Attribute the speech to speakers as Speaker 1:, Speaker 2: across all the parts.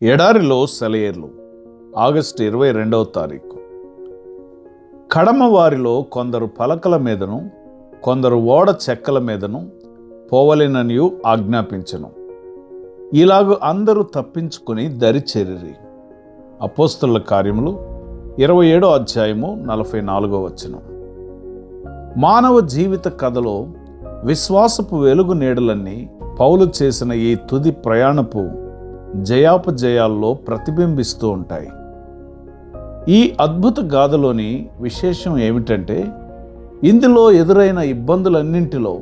Speaker 1: ఎడారిలో సెలయేర్లు ఆగస్టు 22వ తారీఖు. కడమ వారిలో కొందరు పలకల మీదను కొందరు ఓడ చెక్కల మీదను పోవలెననియు ఆజ్ఞాపించెను. ఇలాగు అందరూ తప్పించుకుని దరిచేరిరి. అపోస్తలుల కార్యములు 27వ అధ్యాయము 44వ వచనం. మానవ జీవిత కథలో విశ్వాసపు వెలుగు నీడలన్నీ పౌలు చేసిన ఈ తుది ప్రయాణపు జయాపజయాల్లో ప్రతిబింబిస్తూ ఉంటాయి. ఈ అద్భుత గాథలోని విశేషం ఏమిటంటే, ఇందులో ఎదురైన ఇబ్బందులన్నింటిలో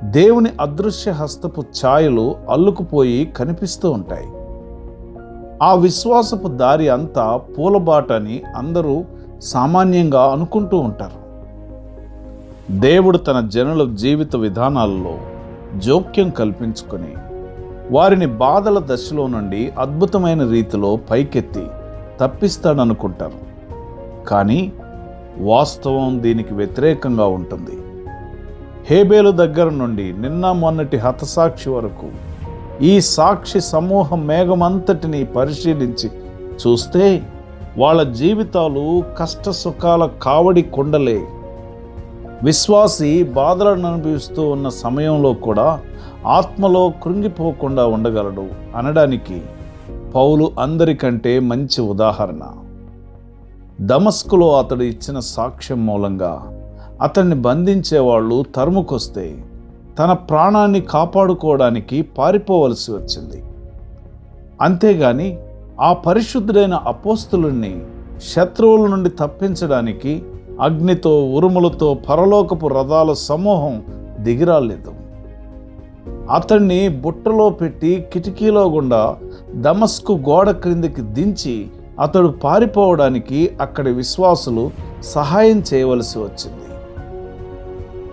Speaker 1: దేవుని అదృశ్య హస్తపు ఛాయలు అల్లుకుపోయి కనిపిస్తూ ఉంటాయి. ఆ విశ్వాసపు దారి అంతా పూలబాట అని అందరూ సామాన్యంగా అనుకుంటూ ఉంటారు. దేవుడు తన జనుల జీవిత విధానాలలో జోక్యం కల్పించుకొని వారిని బాధల దశలో నుండి అద్భుతమైన రీతిలో పైకెత్తి తప్పిస్తాడనుకుంటారు. కానీ వాస్తవం దీనికి వ్యతిరేకంగా ఉంటుంది. హేబేలు దగ్గర నుండి నిన్న మొన్నటి హతసాక్షి వరకు ఈ సాక్షి సమూహం మేఘమంతటిని పరిశీలించి చూస్తే వాళ్ళ జీవితాలు కష్ట సుఖాల కావడి కొండలే. విశ్వాసి బాధలను అనుభవిస్తూ ఉన్న సమయంలో కూడా ఆత్మలో కృంగిపోకుండా ఉండగలడు అనడానికి పౌలు అందరికంటే మంచి ఉదాహరణ. దమస్కులో అతడు ఇచ్చిన సాక్ష్యం మూలంగా అతన్ని బంధించేవాళ్ళు తరుముకొస్తే తన ప్రాణాన్ని కాపాడుకోవడానికి పారిపోవలసి వచ్చింది. అంతేగాని ఆ పరిశుద్ధుడైన అపోస్తలుణ్ణి శత్రువుల నుండి తప్పించడానికి అగ్నితో ఉరుములతో పరలోకపు రథాల సమూహం దిగిరాలేదు. అతన్ని బుట్టలో పెట్టి కిటికీలో గుండా దమస్కు గోడ క్రిందికి దించి అతడు పారిపోవడానికి అక్కడి విశ్వాసులు సహాయం చేయవలసి వచ్చింది.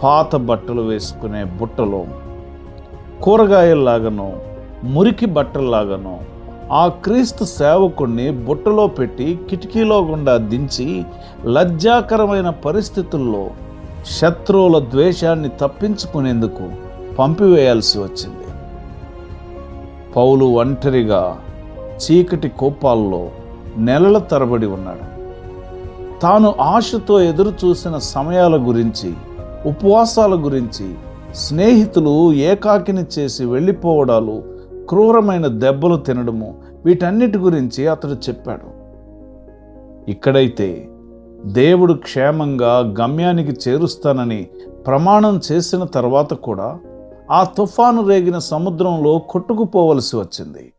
Speaker 1: పాత బట్టలు వేసుకునే బుట్టలో కూరగాయల్లాగానో మురికి బట్టల్లాగానో ఆ క్రీస్తు సేవకుణ్ణి బుట్టలో పెట్టి కిటికీలో గుండా దించి లజ్జాకరమైన పరిస్థితుల్లో శత్రువుల ద్వేషాన్ని తప్పించుకునేందుకు పంపివేయాల్సి వచ్చింది. పౌలు ఒంటరిగా చీకటి కోపాల్లో నెలల తరబడి ఉన్నాడు. తాను ఆశతో ఎదురు చూసిన సమయాల గురించి, ఉపవాసాల గురించి, స్నేహితులు ఏకాకిని చేసి వెళ్ళిపోవడాలు, క్రూరమైన దెబ్బలు తినడము, వీటన్నిటి గురించి అతడు చెప్పాడు. ఇక్కడైతే దేవుడు క్షేమంగా గమ్యానికి చేరుస్తానని ప్రమాణం చేసిన తర్వాత కూడా ఆ తుఫాను రేగిన సముద్రంలో కొట్టుకుపోవలసి వచ్చింది.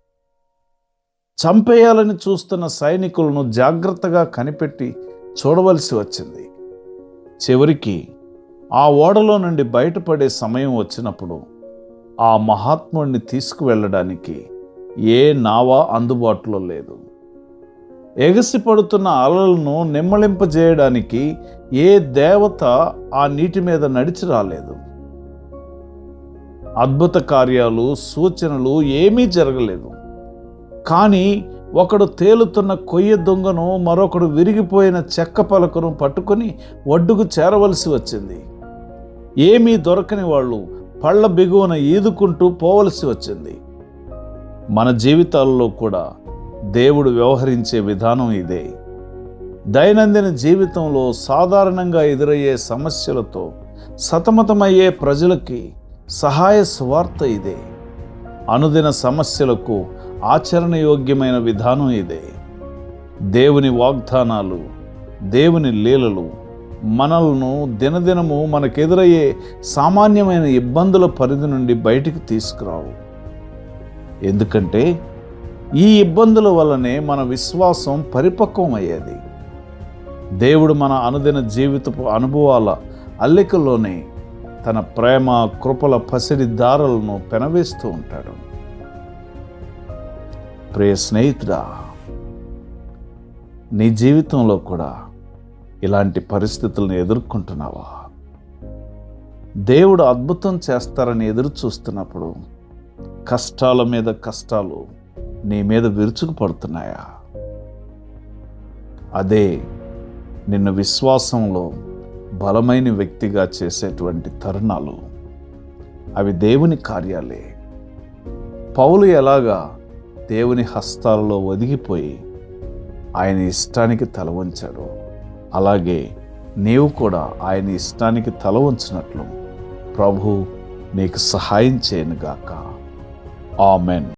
Speaker 1: చంపేయాలని చూస్తున్న సైనికులను జాగ్రత్తగా కనిపెట్టి చూడవలసి వచ్చింది. చివరికి ఆ ఓడలో నుండి బయటపడే సమయం వచ్చినప్పుడు ఆ మహాత్ముడిని తీసుకువెళ్ళడానికి ఏ నావా అందుబాటులో లేదు. ఎగసిపడుతున్న అలలను నిమ్మళింపజేయడానికి ఏ దేవత ఆ నీటి మీద నడిచి రాలేదు. అద్భుత కార్యాలు, సూచనలు ఏమీ జరగలేదు. కానీ ఒకడు తేలుతున్న కొయ్య దొంగను, మరొకడు విరిగిపోయిన చెక్క పలకను పట్టుకొని ఒడ్డుకు చేరవలసి వచ్చింది. ఏమీ దొరకని వాళ్ళు పళ్ళ బిగువన ఈదుకుంటూ పోవలసి వచ్చింది. మన జీవితాల్లో కూడా దేవుడు వ్యవహరించే విధానం ఇదే. దైనందిన జీవితంలో సాధారణంగా ఎదురయ్యే సమస్యలతో సతమతమయ్యే ప్రజలకి సహాయ సువార్త ఇదే. అనుదిన సమస్యలకు ఆచరణయోగ్యమైన విధానం ఇదే. దేవుని వాగ్దానాలు, దేవుని లీలలు మనలను దినదినము మనకెదురయ్యే సామాన్యమైన ఇబ్బందుల పరిధి నుండి బయటికి తీసుకురావు. ఎందుకంటే ఈ ఇబ్బందుల వల్లనే మన విశ్వాసం పరిపక్వం అయ్యేది. దేవుడు మన అనుదిన జీవితపు అనుభవాల అల్లికలోనే తన ప్రేమ, కృపల పసిడి దారాలను పెనవేస్తూ ఉంటాడు. ప్రియ స్నేహితుడా, నీ జీవితంలో కూడా ఇలాంటి పరిస్థితులను ఎదుర్కొంటున్నావా? దేవుడు అద్భుతం చేస్తారని ఎదురు చూస్తున్నప్పుడు కష్టాల మీద కష్టాలు నీ మీద విరుచుకుపడుతున్నాయా? అదే నిన్ను విశ్వాసంలో బలమైన వ్యక్తిగా చేసేటువంటి తరుణాలు. అవి దేవుని కార్యాలే. పౌలు ఎలాగా దేవుని హస్తాలలో ఒదిగిపోయి ఆయన ఇష్టానికి తల వంచాడో అలాగే నీవు కూడా ఆయన ఇష్టానికి తల వంచినట్లు ప్రభు నీకు సహాయం చేయనుగాక. ఆమెన్.